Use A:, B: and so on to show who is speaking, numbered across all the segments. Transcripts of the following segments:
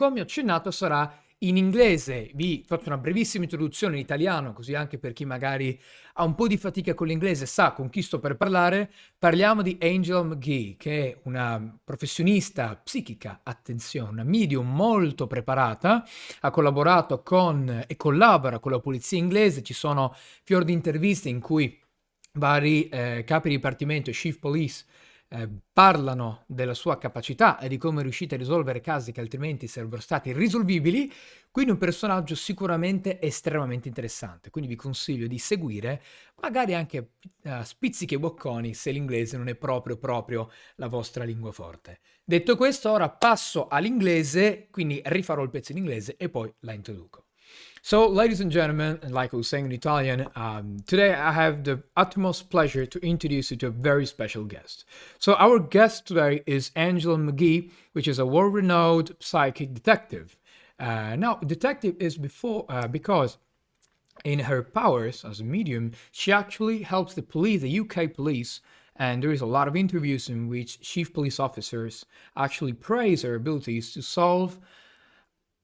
A: come ho accennato, sarà in inglese. Vi faccio una brevissima introduzione in italiano, così anche per chi magari ha un po' di fatica con l'inglese sa con chi sto per parlare. Parliamo di Angel McGhee, che è una professionista psichica, attenzione, una medium molto preparata, ha collaborato con e collabora con la polizia inglese, ci sono fior di interviste in cui vari capi di dipartimento e chief police parlano della sua capacità e di come è riuscita a risolvere casi che altrimenti sarebbero stati irrisolvibili, quindi un personaggio sicuramente estremamente interessante, quindi vi consiglio di seguire, magari anche spizzichi e bocconi se l'inglese non è proprio la vostra lingua forte. Detto questo, ora passo all'inglese, quindi rifarò il pezzo in inglese e poi la introduco. So, ladies and gentlemen, and like I was saying in Italian, today I have the utmost pleasure to introduce you to a very special guest. So, our guest today is Angela McGhee, which is a world-renowned psychic detective. Now, detective is because in her powers as a medium, she actually helps the police, the UK police, and there is a lot of interviews in which chief police officers actually praise her abilities to solve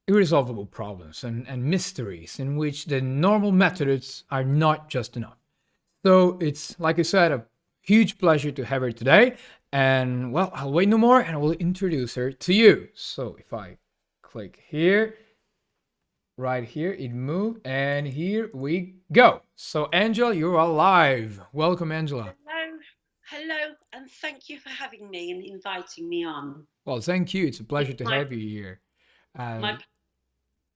A: irresolvable problems and mysteries in which the normal methods are not just enough. So it's, like I said, a huge pleasure to have her today. And well, I'll wait no more and I will introduce her to you. So if I click here, right here, it moved, and here we go. So Angela, you're alive. Welcome, Angela.
B: Hello, hello, and thank you for having me and inviting me on.
A: Well, thank you. It's a pleasure
B: It's
A: to
B: my
A: have you here. Uh,
B: my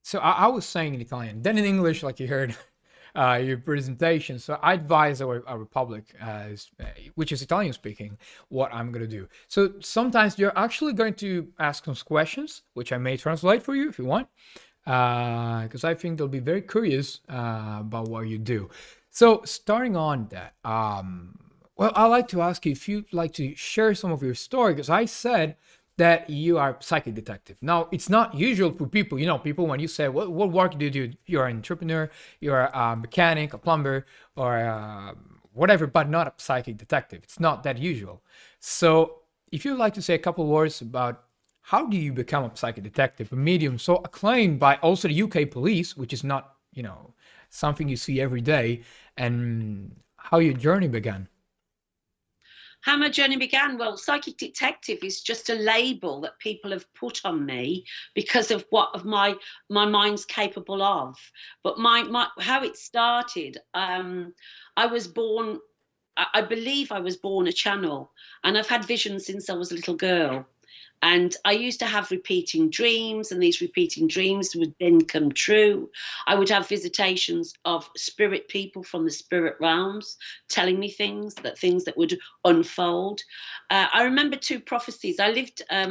A: so I was saying in Italian, then in English, like you heard your presentation. So I advise our public, which is Italian speaking, what I'm going to do. So sometimes you're actually going to ask some questions, which I may translate for you if you want, because I think they'll be very curious about what you do. So starting on that, well, I'd like to ask you if you'd like to share some of your story, because I said that you are a psychic detective. Now, it's not usual for people, people when you say, what work do you do? You're an entrepreneur, you're a mechanic, a plumber, or whatever, but not a psychic detective. It's not that usual. So if you'd like to say a couple words about how do you become a psychic detective, a medium so acclaimed by also the UK police, which is not, something you see every day, and how your journey began.
B: how my journey began. Well, psychic detective is just a label that people have put on me because of what of my mind's capable of. But my how it started. I was born. I believe I was born a channel, and I've had visions since I was a little girl. And I used to have repeating dreams, and these repeating dreams would then come true. I would have visitations of spirit people from the spirit realms telling me things that would unfold. I remember two prophecies. I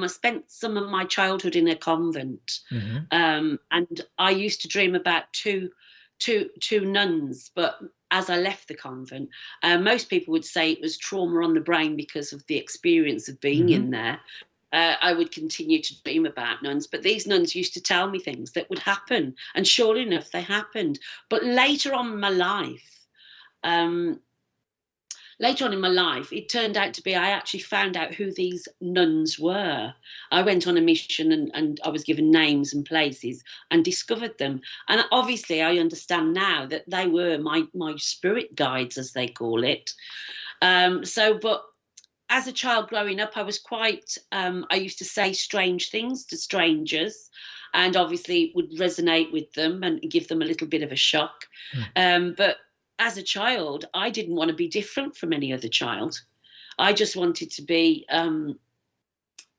B: spent some of my childhood in a convent,
A: Mm-hmm.
B: and I used to dream about two nuns, but as I left the convent, most people would say it was trauma on the brain because of the experience of being
A: Mm-hmm.
B: in there. I would continue to dream about nuns, but these nuns used to tell me things that would happen, and sure enough, they happened. But um, later on in my life, it turned out to be I actually found out who these nuns were. I went on a mission, and I was given names and places and discovered them. And obviously, I understand now that they were my spirit guides, as they call it. But as a child growing up, I was I used to say strange things to strangers, and obviously would resonate with them and give them a little bit of a shock. But as a child, I didn't want to be different from any other child. I just wanted to be,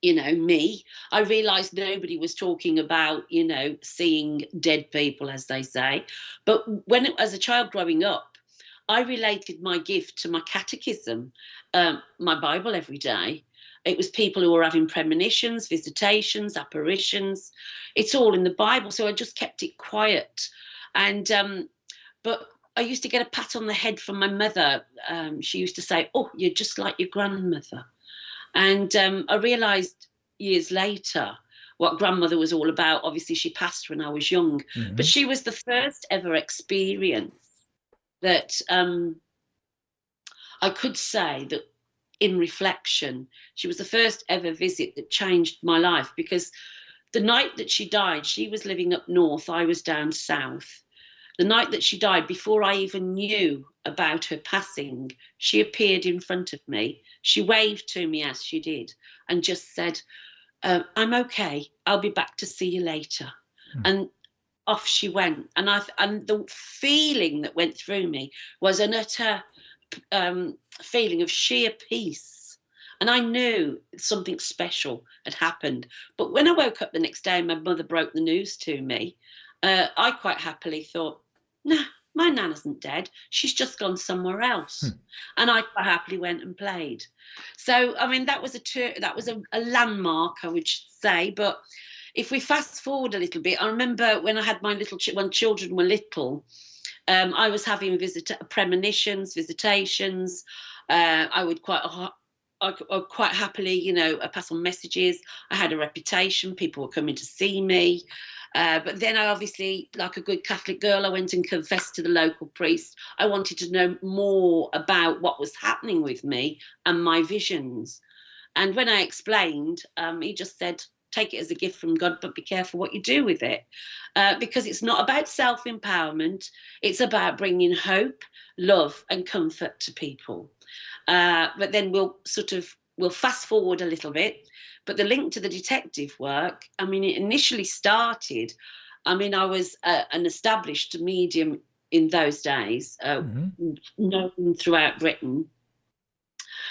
B: me. I realized nobody was talking about, seeing dead people, as they say. But as a child growing up, I related my gift to my catechism, my Bible every day. It was people who were having premonitions, visitations, apparitions. It's all in the Bible, so I just kept it quiet. And but I used to get a pat on the head from my mother. She used to say, "Oh, you're just like your grandmother." And I realised years later what grandmother was all about. Obviously, she passed when I was young, but
A: Mm-hmm.
B: she was the first ever experience that I could say that in reflection, she was the first ever visit that changed my life, because the night that she died, she was living up north, I was down south. The night that she died, before I even knew about her passing, she appeared in front of me. She waved to me as she did and just said, I'm okay. I'll be back to see you later.
A: Mm.
B: And off she went. And the feeling that went through me was an utter feeling of sheer peace. And I knew something special had happened. But when I woke up the next day and my mother broke the news to me, I quite happily thought, nah, my nan isn't dead. She's just gone somewhere else. And I quite happily went and played. So, I mean, that was a landmark, I would say. But if we fast forward a little bit, I remember when I had my when children were little, I was having premonitions, visitations. I would quite happily, you know, pass on messages. I had a reputation. People were coming to see me. But then I obviously, like a good Catholic girl, I went and confessed to the local priest. I wanted to know more about what was happening with me and my visions. And when I explained, he just said, take it as a gift from God, but be careful what you do with it. Because it's not about self-empowerment. It's about bringing hope, love and comfort to people. But then we'll fast forward a little bit. But the link to the detective work, I mean, it initially started, I mean, I was an established medium in those days, known throughout Britain.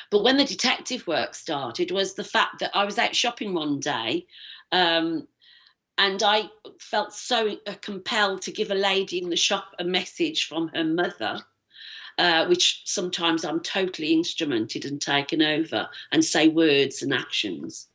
B: But when the detective work started was the fact that I was out shopping one day, and I felt so compelled to give a lady in the shop a message from her mother, which sometimes I'm totally instrumented and taken over and say words and actions.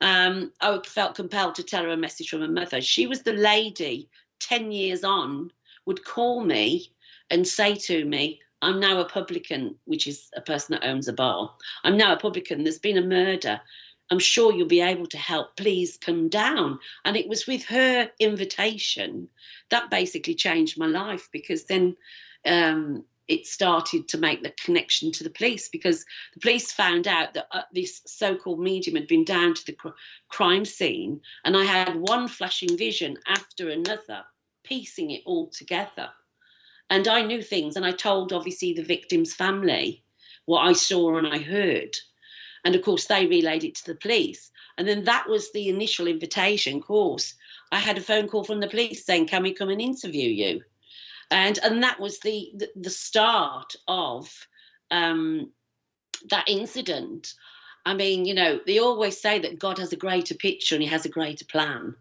B: I felt compelled to tell her a message from her mother. She was the lady 10 years on would call me and say to me, I'm now a publican, which is a person that owns a bar. I'm now a publican. There's been a murder. I'm sure you'll be able to help. Please come down. And it was with her invitation that basically changed my life, because then it started to make the connection to the police, because the police found out that this so-called medium had been down to the crime scene, and I had one flashing vision after another, piecing it all together. And I knew things, and I told, obviously, the victim's family what I saw and I heard. And, of course, they relayed it to the police. And then that was the initial invitation. Of course, I had a phone call from the police saying, can we come and interview you? And that was the start of that incident. I mean, you know, they always say that God has a greater picture and he has a greater plan.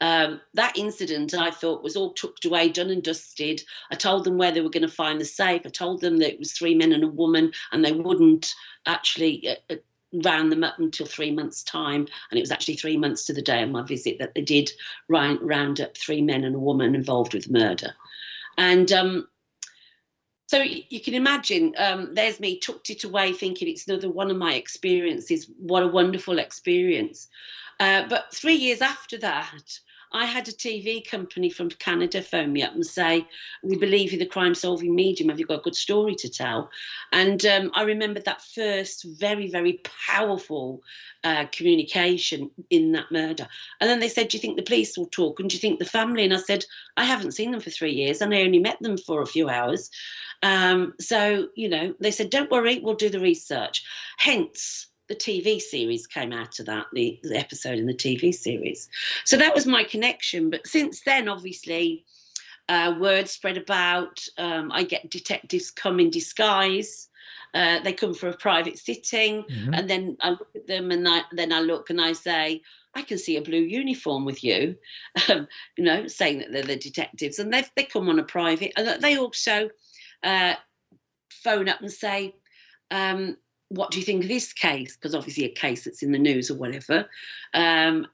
B: That incident, I thought, was all tucked away, done and dusted. I told them where they were going to find the safe. I told them that it was 3 men and a woman, and they wouldn't actually round them up until 3 months' time. And it was actually 3 months to the day of my visit that they did round up 3 men and a woman involved with murder. And so you can imagine, there's me, tucked it away, thinking it's another one of my experiences. What a wonderful experience. But 3 years after that, I had a TV company from Canada phone me up and say, we believe you're the crime-solving medium. Have you got a good story to tell? And I remember that first very, very powerful communication in that murder. And then they said, do you think the police will talk? And do you think the family? And I said, I haven't seen them for 3 years, and I only met them for a few hours. So, you know, they said, don't worry, we'll do the research. Hence, the TV series came out of that, the episode in the TV series. So that was my connection. But since then, obviously, word spread about. I get detectives come in disguise. They come for a private sitting, and then I look at them, and then I look and I say, I can see a blue uniform with you, you know, saying that they're the detectives. And they come on a private, and they also phone up and say, what do you think of this case? Because obviously a case that's in the news or whatever. And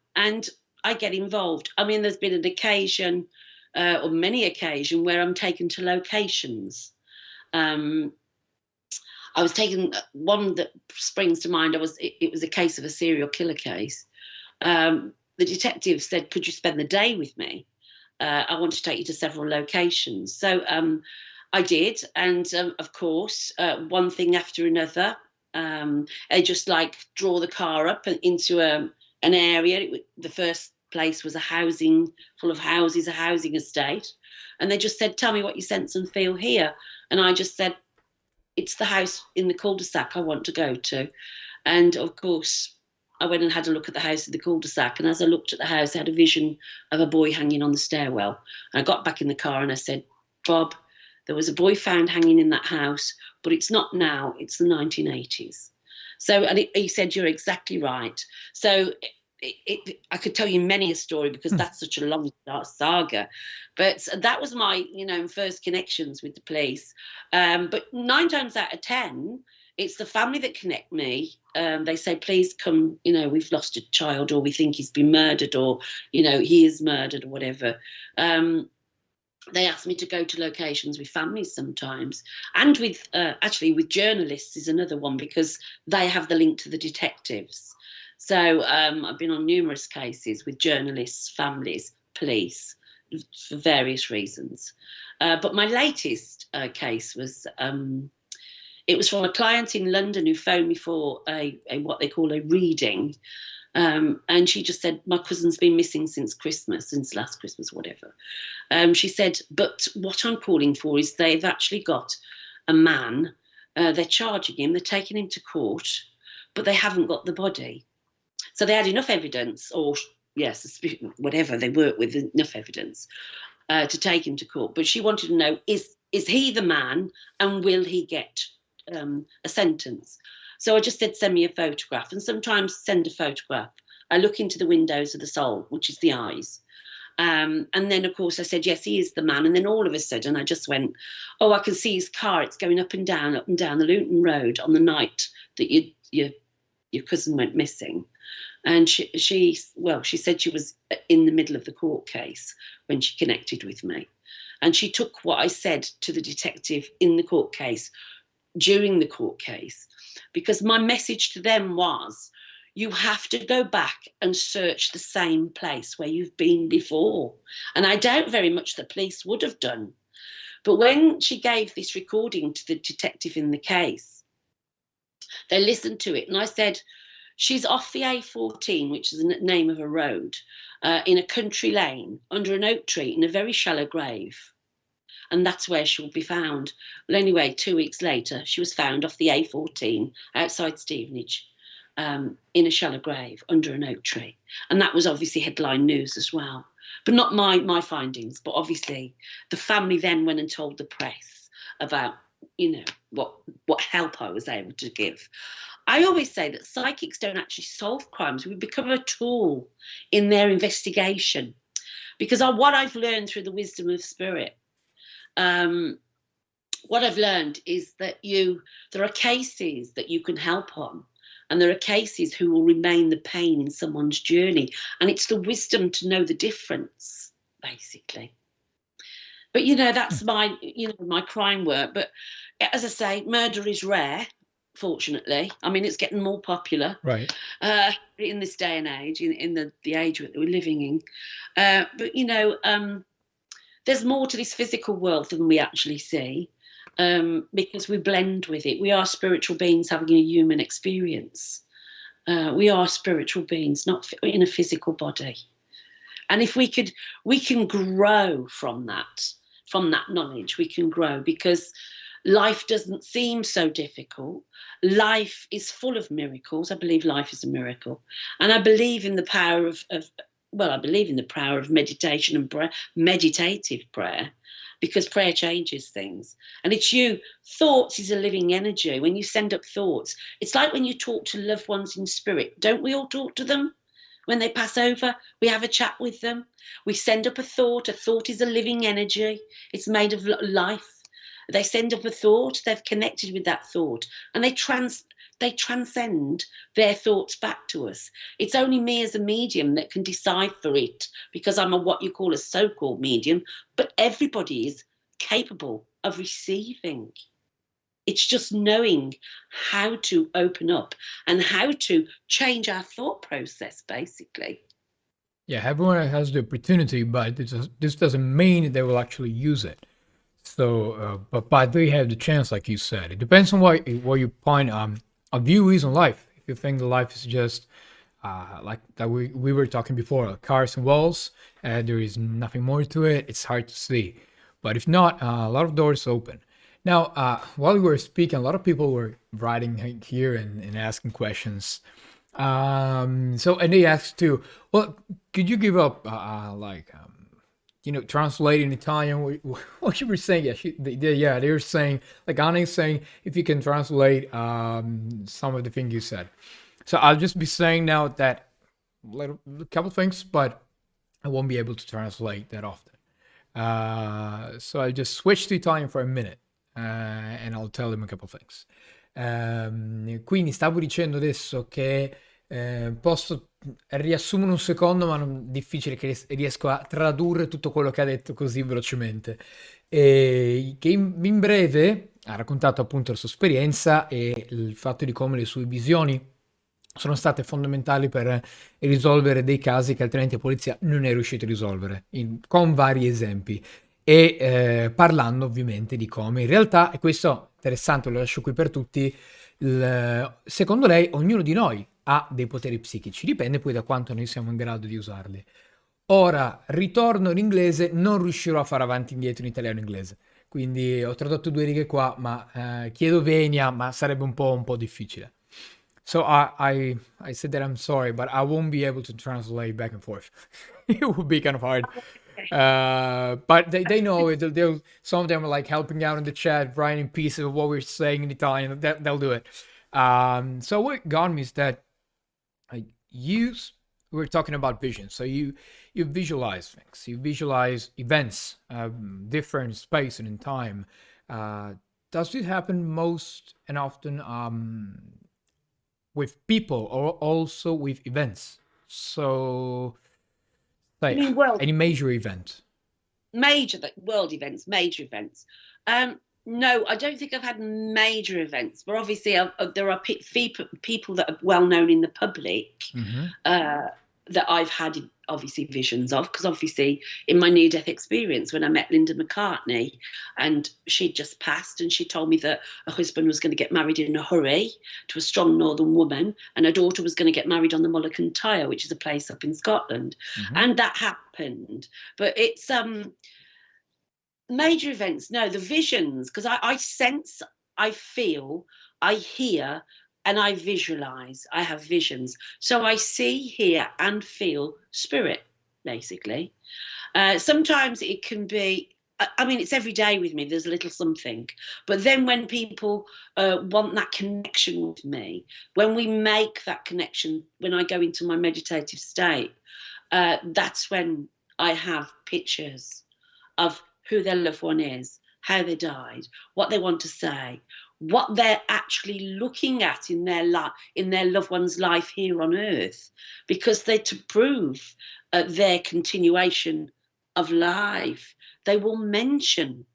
B: I get involved. I mean, there's been an occasion, or many occasions, where I'm taken to locations. I was taken, one that springs to mind, it was a case of a serial killer case. The detective said, could you spend the day with me? I want to take you to several locations. So I did. And of course, one thing after another, I just like draw the car up into an area. The first place was a housing full of houses, a housing estate. And they just said, tell me what you sense and feel here. And I just said, it's the house in the cul-de-sac I want to go to. And of course, I went and had a look at the house in the cul-de-sac. And as I looked at the house, I had a vision of a boy hanging on the stairwell. And I got back in the car and I said, Bob, there was a boy found hanging in that house, but it's not now, it's the 1980s. So, and he said, you're exactly right. So I could tell you many a story because that's such a long saga. But that was my, first connections with the police. But 9 times out of 10, it's the family that connect me. They say, please come, we've lost a child, or we think he's been murdered, or, he is murdered, or whatever. They ask me to go to locations with families sometimes, and with actually with journalists is another one, because they have the link to the detectives. So I've been on numerous cases with journalists, families, police, for various reasons. But my latest case was, it was from a client in London who phoned me for a what they call a reading. And she just said, my cousin's been missing since Christmas, since last Christmas, whatever. She said, but what I'm calling for is they've actually got a man, they're charging him, they're taking him to court, but they haven't got the body. So they had enough evidence, or yes, whatever, they worked with enough evidence to take him to court. But she wanted to know, is he the man, and will he get a sentence? So I just said, send me a photograph, and sometimes send a photograph. I look into the windows of the soul, which is the eyes. And then, of course, I said, yes, he is the man. And then all of a sudden I just went, oh, I can see his car. It's going up and down the Luton Road on the night that your cousin went missing. And she said she was in the middle of the court case when she connected with me. And she took what I said to the detective in the court case, during the court case, because my message to them was, you have to go back and search the same place where you've been before. And I doubt very much the police would have done. But when she gave this recording to the detective in the case, they listened to it. And I said, she's off the A14, which is the name of a road, in a country lane under an oak tree in a very shallow grave. And that's where she'll be found. Well, anyway, 2 weeks later, she was found off the A14 outside Stevenage, in a shallow grave under an oak tree. And that was obviously headline news as well. But not my findings, but obviously the family then went and told the press about, what help I was able to give. I always say that psychics don't actually solve crimes. We become a tool in their investigation. Because what I've learned through the wisdom of spirit, what I've learned is that there are cases that you can help on, and there are cases who will remain the pain in someone's journey. And it's the wisdom to know the difference, basically. But, that's my crime work. But as I say, murder is rare, fortunately. I mean, it's getting more popular.
A: Right.
B: In this day and age, in the age that we're living in. But, there's more to this physical world than we actually see, because we blend with it. We are spiritual beings having a human experience. We are spiritual beings, not in a physical body. And if we can grow from that knowledge, we can grow, because life doesn't seem so difficult. Life is full of miracles. I believe life is a miracle. And I believe in the power I believe in the power of meditation and prayer, meditative prayer, because prayer changes things. And it's thoughts is a living energy. When you send up thoughts, it's like when you talk to loved ones in spirit. Don't we all talk to them? When they pass over, we have a chat with them. We send up a thought. A thought is a living energy. It's made of life. They send up a thought, they've connected with that thought, and they transcend their thoughts back to us. It's only me as a medium that can decipher it, because I'm what you call a so-called medium, but everybody is capable of receiving. It's just knowing how to open up and how to change our thought process, basically.
A: Yeah, everyone has the opportunity, but this doesn't mean they will actually use it. So, but they have the chance, like you said. It depends on what your point of view is on life. If you think the life is just like that we were talking before, cars and walls. There is nothing more to it. It's hard to see. But if not, a lot of doors open. Now, while we were speaking, a lot of people were writing here and asking questions. So, and they asked too, well, could you give up, translate in Italian what you were saying? Yeah, they were saying, like Anna is saying, if you can translate some of the things you said. So I'll just be saying now that a couple things, but I won't be able to translate that often. So I'll just switch to Italian for a minute and I'll tell them a couple things. Quindi stavo dicendo adesso che posso riassumere un secondo, ma non difficile che riesco a tradurre tutto quello che ha detto così velocemente. Che in breve ha raccontato appunto la sua esperienza e il fatto di come le sue visioni sono state fondamentali per risolvere dei casi che altrimenti la polizia non è riuscita a risolvere, con vari esempi. E parlando ovviamente di come in realtà, e questo interessante, lo lascio qui per tutti, secondo lei ognuno di noi ha dei poteri psichici, dipende poi da quanto noi siamo in grado di usarli. Ora, ritorno in inglese, non riuscirò a fare avanti e indietro in italiano e inglese, quindi ho tradotto 2 righe qua, ma chiedo venia, ma sarebbe un po' difficile. So I said that I'm sorry, but I won't be able to translate back and forth. It would be kind of hard. But they know it. Some of them are like helping out in the chat, writing pieces of what we're saying in Italian. They'll do it. So what got me is that I use. We're talking about vision. So you visualize things. You visualize events, different space and in time. Does this happen most and often? With people or also with events. So,
B: I
A: like
B: mean, world
A: any major event.
B: world events, major events. No, I don't think I've had major events, but obviously there are people that are well known in the public that I've had obviously visions of, because obviously in my near death experience when I met Linda McCartney and she'd just passed and she told me that her husband was going to get married in a hurry to a strong northern woman and her daughter was going to get married on the Mull of Kintyre, which is a place up in Scotland. And that happened. But it's major events, no, the visions, because I sense, I feel, I hear, and I visualize. I have visions. So I see, hear, and feel spirit, basically. Sometimes it can be, I mean, it's every day with me. There's a little something. But then when people want that connection with me, when we make that connection, when I go into my meditative state, that's when I have pictures of who their loved one is, how they died, what they want to say, what they're actually looking at in their loved one's life here on earth, because they're to prove their continuation of life. They will mention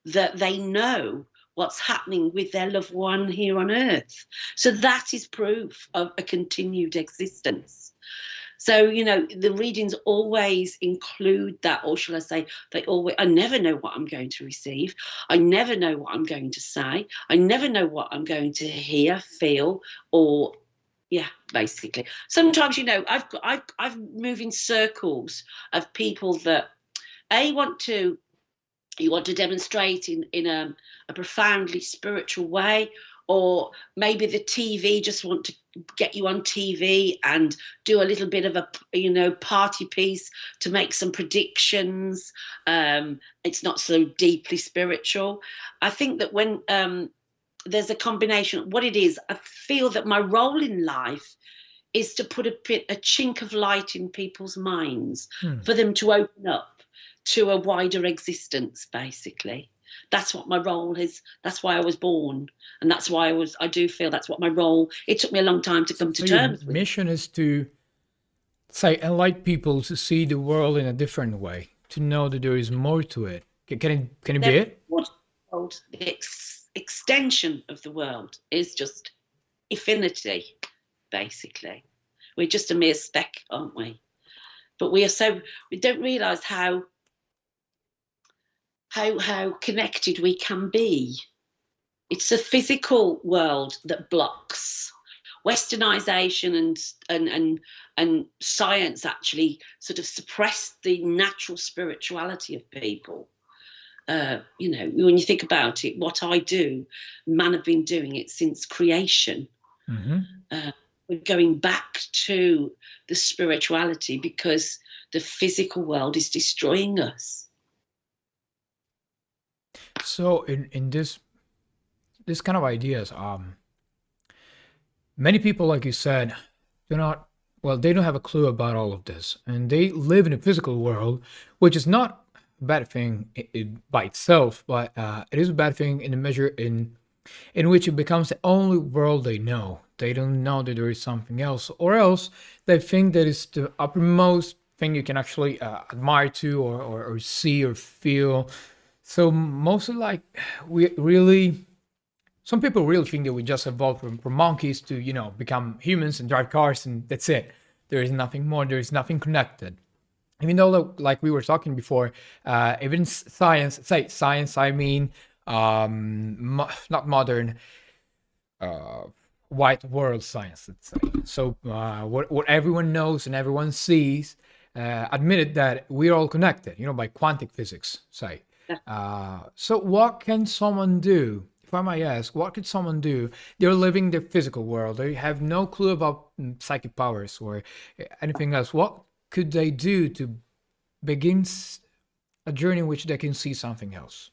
B: that they know what's happening with their loved one here on earth. So that is proof of a continued existence. So, you know, the readings always include that, or shall I say, I never know what I'm going to receive. I never know what I'm going to say. I never know what I'm going to hear, feel, or, yeah, basically. Sometimes, you know, I've moved in circles of people that, you want to demonstrate in a profoundly spiritual way, or maybe the TV just want to get you on TV and do a little bit of a, you know, party piece to make some predictions. It's not so deeply spiritual. I think that when there's a combination, what it is, I feel that my role in life is to put a chink of light in people's minds for them to open up to a wider existence, basically. That's what my role is. That's why I was born. And that's why I do feel that's what my role, it took me a long time to come to terms with.
A: Your mission is to, say, enlighten people to see the world in a different way, to know that there is more to it. Can it be it?
B: The extension of the world is just infinity, basically. We're just a mere speck, aren't we? But we don't realise how connected we can be. It's a physical world that blocks. Westernization and science actually sort of suppressed the natural spirituality of people. You know, when you think about it, what I do, man have been doing it since creation. We're going back to the spirituality because the physical world is destroying us.
A: So in this kind of ideas, many people, like you said, do not, well, they don't have a clue about all of this, and they live in a physical world, which is not a bad thing by itself, but it is a bad thing in the measure in which it becomes the only world they know. They don't know that there is something else, or else they think that it's the uppermost thing you can actually admire to, or see or feel. So mostly, like, we really, some people really think that we just evolved from monkeys to, you know, become humans and drive cars, and that's it. There is nothing more. There is nothing connected. Even though, like we were talking before, even science, say science, I mean, not modern, white world science, let's say. So what everyone knows and everyone sees, admitted that we're all connected, you know, by quantum physics, say. So what can someone do? If I might ask, what could someone do? They're living their physical world. They have no clue about psychic powers or anything else. What could they do to begin a journey in which they can see something else?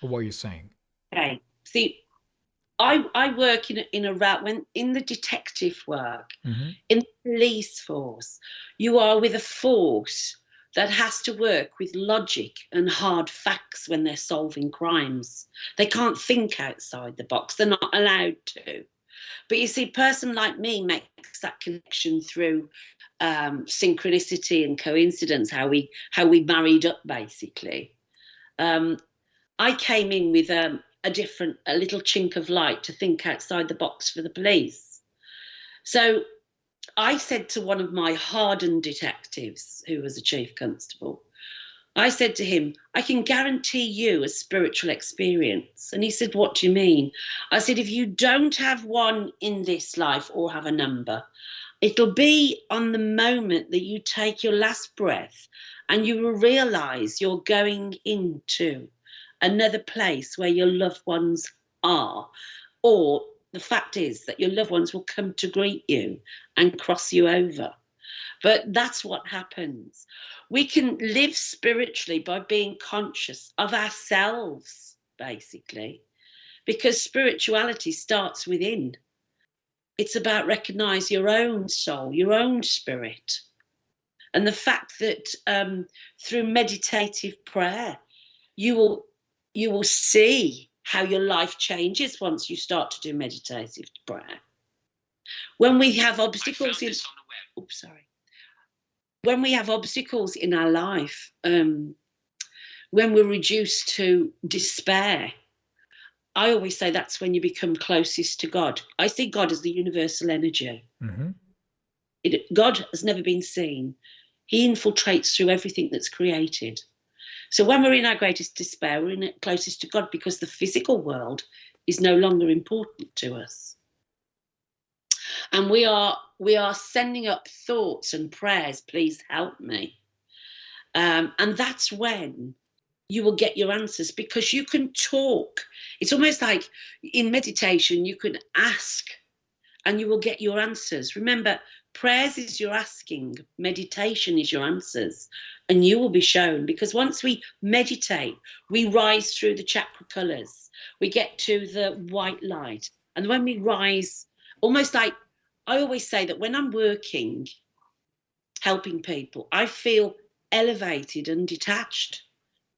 A: Or what you're saying?
B: Okay. See, I work in a route when in the detective work, in the police force, you are with a force that has to work with logic and hard facts when they're solving crimes. They can't think outside the box. They're not allowed to. But you see, a person like me makes that connection through synchronicity and coincidence, how we married up, basically. I came in with a little chink of light to think outside the box for the police. So I said to one of my hardened detectives, who was a chief constable, I said to him, I can guarantee you a spiritual experience. And he said, what do you mean? I said, if you don't have one in this life or have a number, it'll be on the moment that you take your last breath and you will realize you're going into another place where your loved ones are, or the fact is that your loved ones will come to greet you and cross you over. But that's what happens. We can live spiritually by being conscious of ourselves, basically, because spirituality starts within. It's about recognize your own soul, your own spirit. And the fact that through meditative prayer, you will see how your life changes once you start to do meditative prayer. When we have obstacles in, oops, sorry. When we have obstacles in our life, when we're reduced to despair, I always say that's when you become closest to God. I see God as the universal energy. God has never been seen. He infiltrates through everything that's created. So when we're in our greatest despair, we're in it closest to God because the physical world is no longer important to us. And we are sending up thoughts and prayers, please help me. And that's when you will get your answers, because you can talk. It's almost like in meditation, you can ask and you will get your answers. Remember, prayers is your asking, meditation is your answers, and you will be shown, because once we meditate, we rise through the chakra colors. We get to the white light. And when we rise, almost like, I always say that when I'm working, helping people, I feel elevated and detached.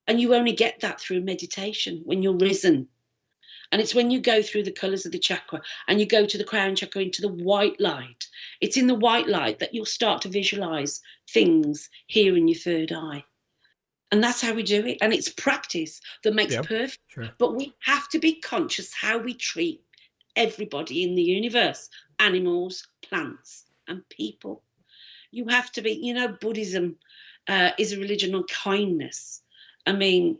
B: And you only get that through meditation when you're risen. And it's when you go through the colours of the chakra and you go to the crown chakra into the white light. It's in the white light that you'll start to visualise things here in your third eye. And that's how we do it. And it's practice that makes perfect. Sure. But we have to be conscious how we treat everybody in the universe, animals, plants, and people. You have to be, you know, Buddhism is a religion on kindness. I mean,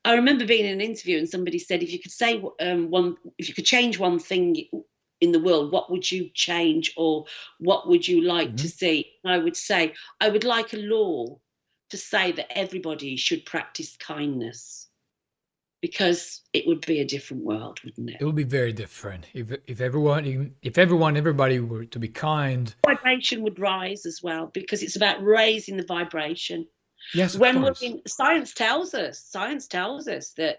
B: I remember being in an interview and somebody said, if you could say if you could change one thing in the world, what would you change, or what would you like to
A: Mhm.
B: see? I would say I would like a law to say that everybody should practice kindness, because it would be a different world, wouldn't it?
A: It would be very different if everybody were to be kind.
B: Vibration would rise as well, because it's about raising the vibration.
A: Yes, of
B: When we're
A: course.
B: in, science tells us that,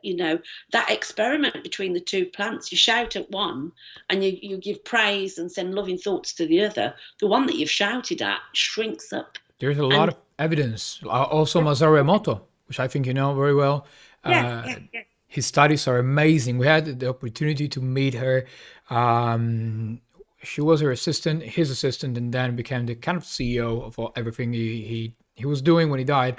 B: that experiment between the two plants, you shout at one and you give praise and send loving thoughts to the other, the one that you've shouted at shrinks up.
A: There's a lot
B: And
A: of evidence. Also, Masaru Emoto, which I think you know very well.
B: yeah,
A: Uh,
B: yeah, yeah.
A: his studies are amazing. We had the opportunity to meet her. Um, she was her assistant, his assistant, and then became the kind of CEO of everything he was doing when he died.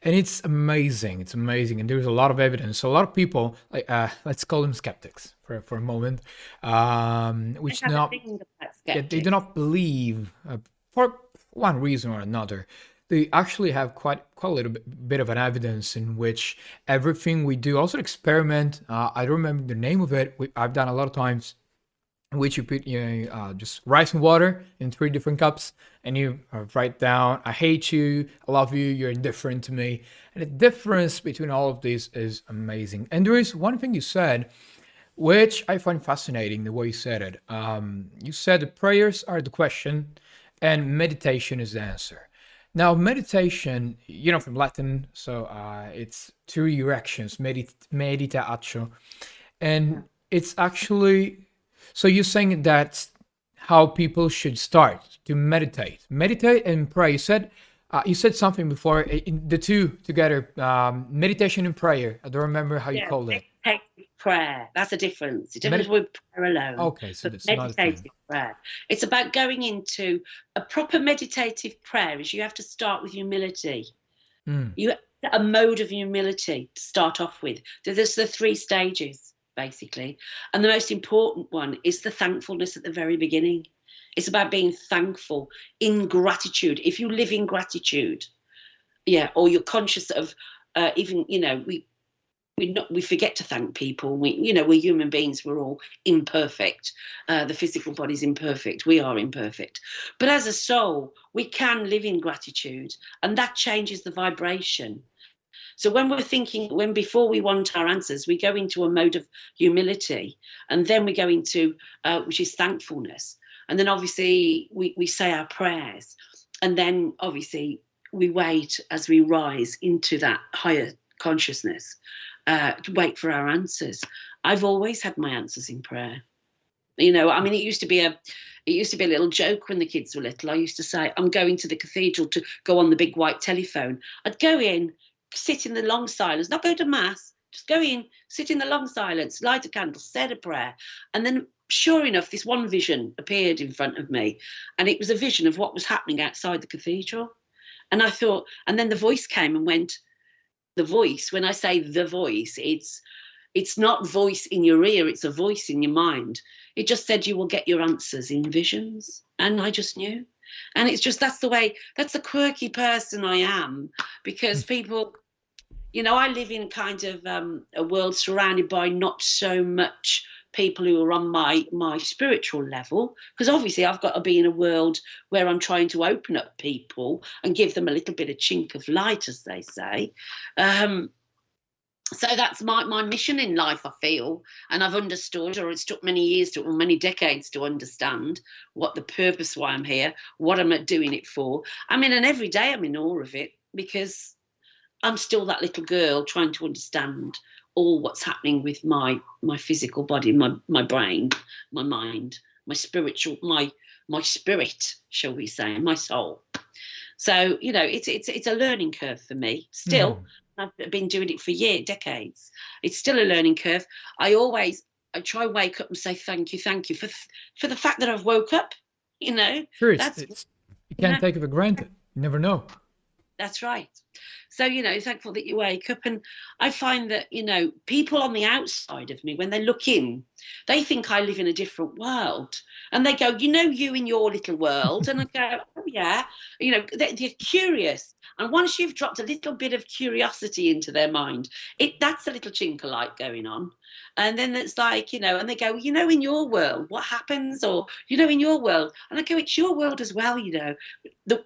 A: And it's amazing. It's amazing. And there's a lot of evidence. So a lot of people, like, let's call them skeptics for a moment,
B: I
A: which
B: have a
A: not
B: thing about
A: yeah, they do
B: skeptics.
A: not believe for one reason or another. They actually have quite a little bit of an evidence in which everything we do, also experiment. I don't remember the name of it. I've done a lot of times, in which you put just rice and water in 3 different cups, and you write down, "I hate you, I love you, you're indifferent to me." And the difference between all of these is amazing. And there is one thing you said which I find fascinating the way you said it. You said the prayers are the question and meditation is the answer. Now, meditation, from Latin, so it's two directions, meditatio, and it's actually, so you're saying that's how people should start to meditate and pray. You said something before, the two together, meditation and prayer. I don't remember how you
B: Yeah,
A: called it.
B: meditative prayer. That's a difference. The difference
A: Medi-
B: with prayer alone.
A: Okay, so
B: But
A: that's another thing.
B: meditative prayer, it's about going into a proper meditative prayer. Is you have to start with humility.
A: Mm,
B: You A mode of humility to start off with. There's the 3 stages basically, and the most important one is the thankfulness at the very beginning. It's about being thankful in gratitude. If you live in gratitude, yeah, or you're conscious of, even we forget to thank people. We're human beings. We're all imperfect. The physical body's imperfect. We are imperfect. But as a soul, we can live in gratitude, and that changes the vibration. So when before we want our answers, we go into a mode of humility, and then we go into, which is thankfulness. And then obviously we say our prayers, and then obviously we wait as we rise into that higher consciousness, to wait for our answers. I've always had my answers in prayer. I mean, it used to be a little joke when the kids were little. I used to say, I'm going to the cathedral to go on the big white telephone. I'd go in, sit in the long silence, not go to mass, just go in, sit in the long silence, light a candle, said a prayer. And then sure enough, this one vision appeared in front of me. And it was a vision of what was happening outside the cathedral. And I thought, and then the voice came and went, the voice, when I say the voice, it's not voice in your ear, it's a voice in your mind. It just said you will get your answers in visions. And I just knew. And it's just, that's the quirky person I am, because people, I live in kind of, a world surrounded by not so much people who are on my spiritual level, because obviously I've got to be in a world where I'm trying to open up people and give them a little bit of chink of light, as they say. So that's my mission in life, I feel. And I've understood, or it's took many years or many decades to understand what the purpose, why I'm here, what I'm doing it for. I mean, and every day I'm in awe of it, because I'm still that little girl trying to understand all what's happening with my physical body, my brain, my mind, my spiritual, my spirit, shall we say, my soul. So it's a learning curve for me still.
A: mm.
B: I've been doing it for decades. It's still a learning curve. I try and wake up and say thank you for the fact that I've woke up. You know,
A: Sure,
B: that's
A: you can't take it for granted. You never know.
B: that's right. So, thankful that you wake up. And I find that, people on the outside of me, when they look in, they think I live in a different world. And they go, you in your little world. And I go, oh, yeah. They're curious. And once you've dropped a little bit of curiosity into their mind, that's a little chink of light going on. And then it's like, and they go, in your world, what happens? Or, in your world. And I go, it's your world as well,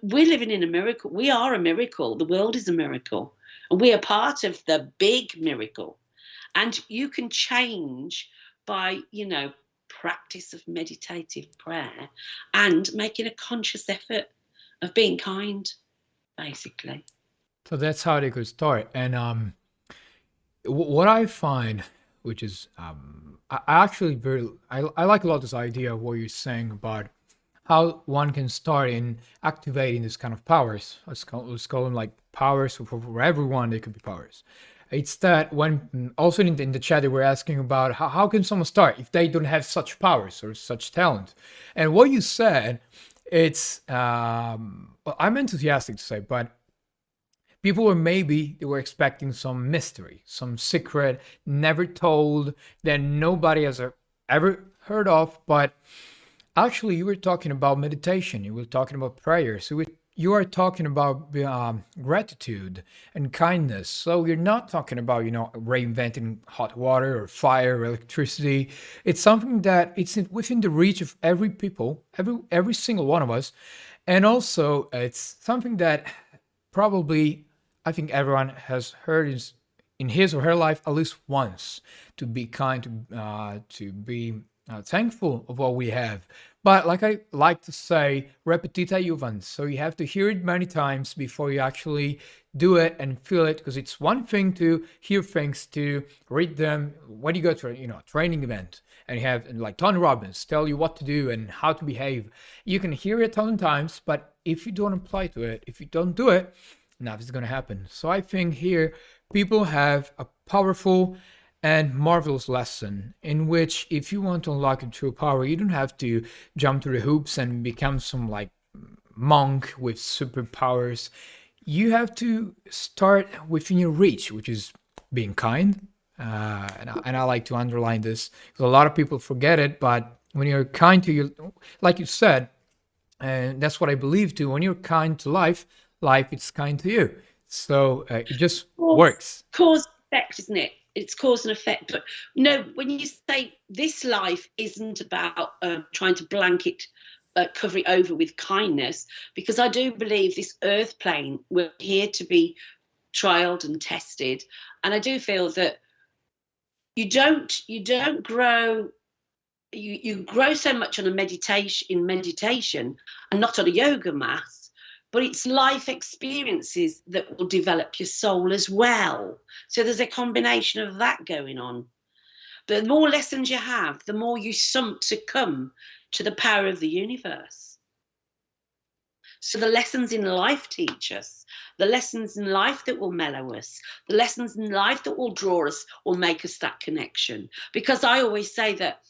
B: we're living in a miracle. We are a miracle. The world is a miracle. And we are part of the big miracle. And you can change by, practice of meditative prayer and making a conscious effort of being kind, basically.
A: So that's how they could start. And what I find, which is, I actually I like a lot this idea of what you're saying about how one can start in activating this kind of powers. Let's call them like powers for everyone. They could be powers. It's that when also in the chat they were asking about how can someone start if they don't have such powers or such talent. And what you said, it's well, I'm enthusiastic to say, but people they were expecting some mystery, some secret, never told, that nobody has ever heard of. But actually, you were talking about meditation. You were talking about prayer. So you are talking about gratitude and kindness. So you're not talking about reinventing hot water or fire or electricity. It's something that within the reach of every people, every single one of us, and also it's something that probably I think everyone has heard in his or her life at least once, to be kind, to be thankful of what we have. But like I like to say, repetita iuvant. So you have to hear it many times before you actually do it and feel it. Because it's one thing to hear things, to read them. When you go to a training event and you have like Tony Robbins tell you what to do and how to behave, you can hear it 1,000 times. But if you don't apply to it, if you don't do it, nothing's going to happen. So I think here people have a powerful and marvelous lesson in which if you want to unlock your true power, you don't have to jump through the hoops and become some like monk with superpowers. You have to start within your reach, which is being kind. And I like to underline this because a lot of people forget it. But when you're kind to you, like you said, and that's what I believe too, when you're kind to life, life is kind to you. So it just works.
B: Cause effect, isn't it? It's cause and effect. But no, when you say this life isn't about trying to blanket, cover it over with kindness, because I do believe this earth plane, we're here to be trialed and tested. And I do feel that you don't grow. You grow so much on meditation and not on a yoga mat, but it's life experiences that will develop your soul as well. So there's a combination of that going on. The more lessons you have, the more you succumb to the power of the universe. So the lessons in life teach us, the lessons in life that will mellow us, the lessons in life that will draw us or make us that connection. Because I always say that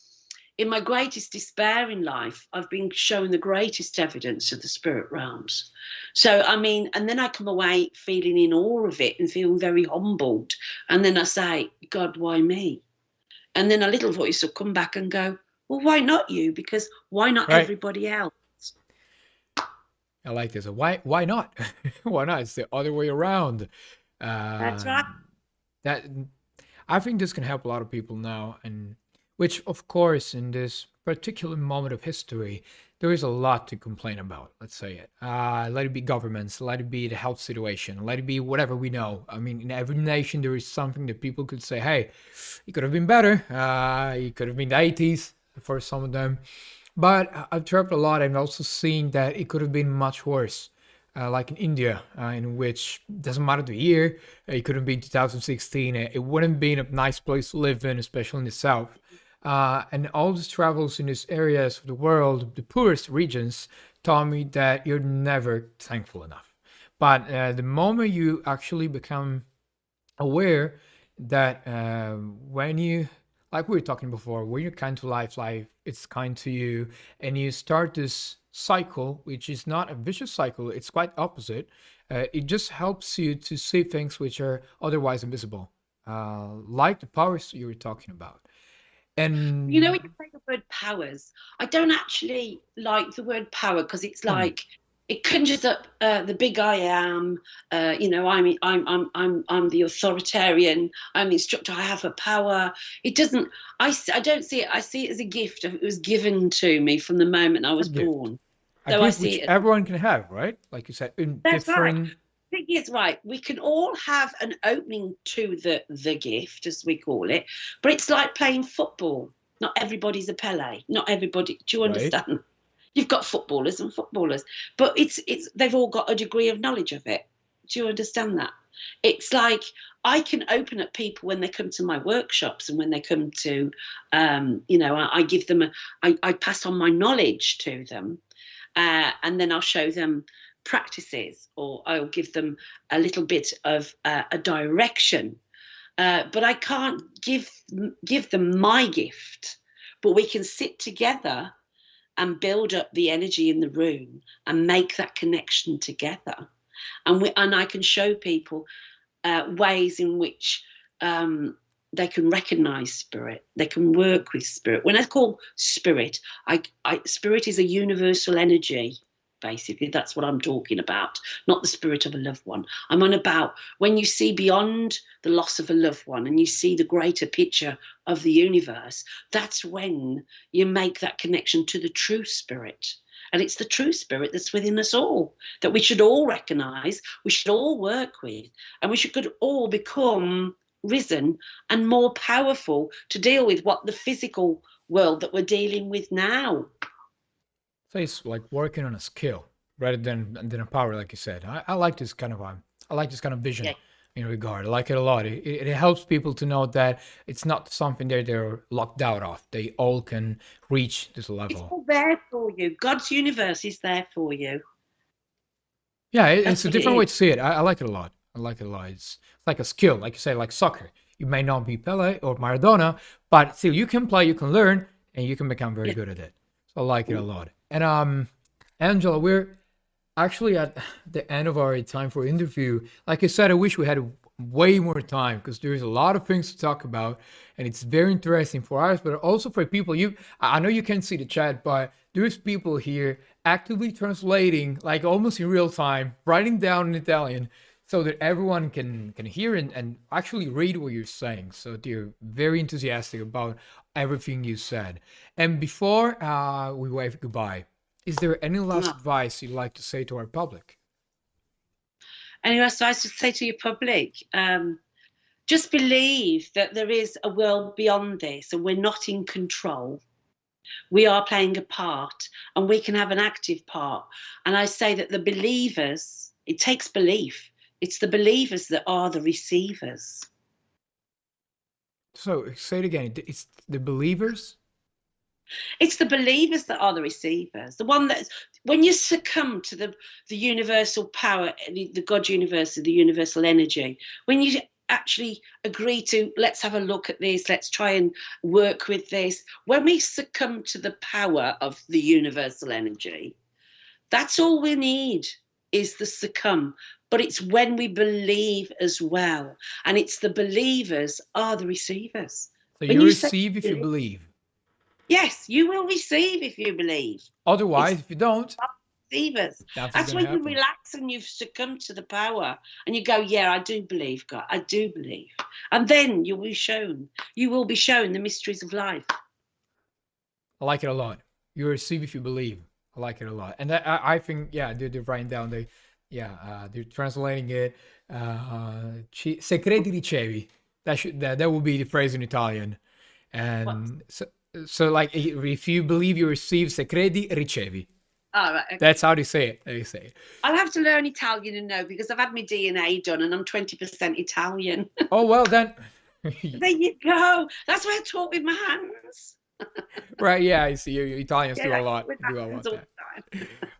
B: in my greatest despair in life, I've been shown the greatest evidence of the spirit realms. So, I mean, and then I come away feeling in awe of it and feeling very humbled. And then I say, God, why me? And then a little voice will come back and go, well, why not you? Because why not everybody else?
A: I like this. Why not? Why not? It's the other way around.
B: That's right.
A: That I think this can help a lot of people now, and which, of course, in this particular moment of history, there is a lot to complain about. Let's say it. Let it be governments, let it be the health situation, let it be whatever we know. I mean, in every nation, there is something that people could say, hey, it could have been better. It could have been the 80s for some of them. But I've traveled a lot and also seen that it could have been much worse. Like in India, in which doesn't matter the year, it could have been 2016. It wouldn't be a nice place to live in, especially in the south. And all these travels in these areas of the world, the poorest regions, taught me that you're never thankful enough. But the moment you actually become aware that when you, like we were talking before, when you're kind to life, life it's kind to you, and you start this cycle, which is not a vicious cycle, it's quite opposite. It just helps you to see things which are otherwise invisible, like the powers you were talking about.
B: You know,
A: And
B: when you say the word powers, I don't actually like the word power because it's
A: hmm,
B: like it conjures up the big I am. You know, I'm the authoritarian. I'm the instructor. I have a power. It doesn't. I don't see it. I see it as a gift. It was given to me from the moment I
A: a
B: was
A: gift,
B: born.
A: a
B: So I
A: gift
B: see
A: which
B: it.
A: everyone can have, right? Like you said, in
B: That's right.
A: different.
B: Thing is, right, we can all have an opening to the gift, as we call it, but it's like playing football. Not everybody's a Pele. Not everybody. Do you
A: Right.
B: understand? You've got footballers and footballers, but it's they've all got a degree of knowledge of it. Do you understand that? It's like I can open up people when they come to my workshops and when they come to, you know, I give them, I pass on my knowledge to them, and then I'll show them practices or I'll give them a little bit of a direction. But I can't give them my gift. But we can sit together and build up the energy in the room and make that connection together. And I can show people ways in which they can recognize spirit. They can work with spirit. When I call spirit, spirit is a universal energy. Basically, that's what I'm talking about, not the spirit of a loved one. I'm on about when you see beyond the loss of a loved one and you see the greater picture of the universe, that's when you make that connection to the true spirit. And it's the true spirit that's within us all that we should all recognize, we should all work with, and we should all become risen and more powerful to deal with what the physical world that we're dealing with now.
A: So it's like working on a skill rather than a power, like you said. I like this kind of I like this kind of
B: Yeah.
A: vision in regard. I like it a lot. It helps people to know that it's not something that they're locked out of. They all can reach this
B: It's
A: level.
B: all there for you. God's universe is there for you.
A: Yeah, it's
B: That's
A: a
B: what it
A: different
B: is.
A: way to see it. I like it a lot. I like it a lot. It's like a skill, like you say, like soccer. You may not be Pele or Maradona, but still you can play, you can learn, and you can become very
B: Yeah.
A: good at it. So I like it a lot. And Angela, we're actually at the end of our time for interview. Like I said, I wish we had way more time because there's a lot of things to talk about, and it's very interesting for us, but also for people. I know you can't see the chat, but there's people here actively translating, like almost in real time, writing down in Italian, so that everyone can hear and actually read what you're saying. So they're very enthusiastic about everything you said. And before we wave goodbye, is there any last
B: Oh.
A: advice you'd like to say to our public?
B: Anyway, so I should say to your public, just believe that there is a world beyond this and we're not in control. We are playing a part and we can have an active part. And I say that the believers, it takes belief. It's the believers that are the receivers.
A: So say it again. It's the believers.
B: It's the believers that are the receivers. The one that, when you succumb to the universal power, the God universe, the universal energy, when you actually agree to, let's have a look at this, let's try and work with this, when we succumb to the power of the universal energy, that's all we need is the succumb. But it's when we believe as well. And it's the believers are the receivers.
A: So
B: When
A: you
B: you say,
A: receive if you believe.
B: yes, you will receive if you believe. It's
A: Otherwise, if you don't,
B: receivers.
A: nothing's
B: That's
A: gonna
B: when you
A: happen.
B: relax and you've succumbed to the power and you go, yeah, I do believe, God, I do believe. And then you will be shown, the mysteries of life.
A: I like it a lot. You receive if you believe. I like it a lot, and I think yeah, they're writing down they're translating it. Segreti ricevi. That would be the phrase in Italian,
B: What?
A: and so like if you believe you receive segreti ricevi.
B: Oh, right, okay.
A: That's how they say it. They say it.
B: I'll have to learn Italian and know because I've had my DNA done and I'm 20% Italian.
A: Oh well then.
B: There you go. That's why I talk with my hands.
A: Right, yeah, I see you Italians
B: Yeah,
A: do
B: I
A: a
B: talk
A: lot
B: with
A: do a
B: my hands
A: lot
B: all
A: that.
B: the time.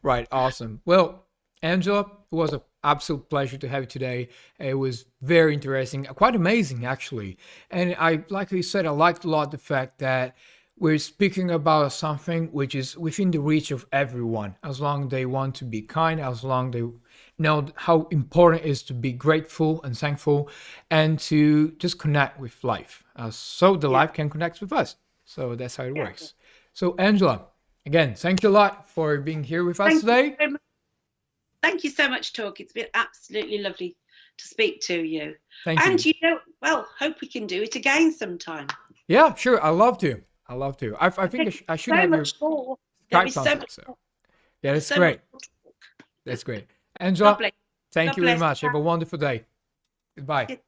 A: Right, awesome. Well, Angela, it was an absolute pleasure to have you today. It was very interesting, quite amazing actually. And I, like you said, I liked a lot the fact that we're speaking about something which is within the reach of everyone, as long as they want to be kind, as long know how important it is to be grateful and thankful and to just connect with life. So the
B: Yeah.
A: life can connect with us. So that's how it
B: Yeah.
A: works. So Angela, again, thank you a lot for being here with us
B: Thank you
A: today.
B: so much. Thank you so much, Talk. It's been absolutely lovely to speak to you.
A: Thank
B: And
A: you.
B: well, hope we can do it again sometime.
A: Yeah, sure. I love to. I love to. I think
B: There's
A: I should
B: so
A: have your
B: much more. There
A: Skype
B: is so
A: contact.
B: much
A: So
B: more.
A: yeah, that's
B: So much
A: great.
B: more to talk.
A: That's great.
B: God
A: Angela,
B: bless.
A: thank
B: God
A: you very
B: bless.
A: much. Have a wonderful day. Goodbye.
B: Bye.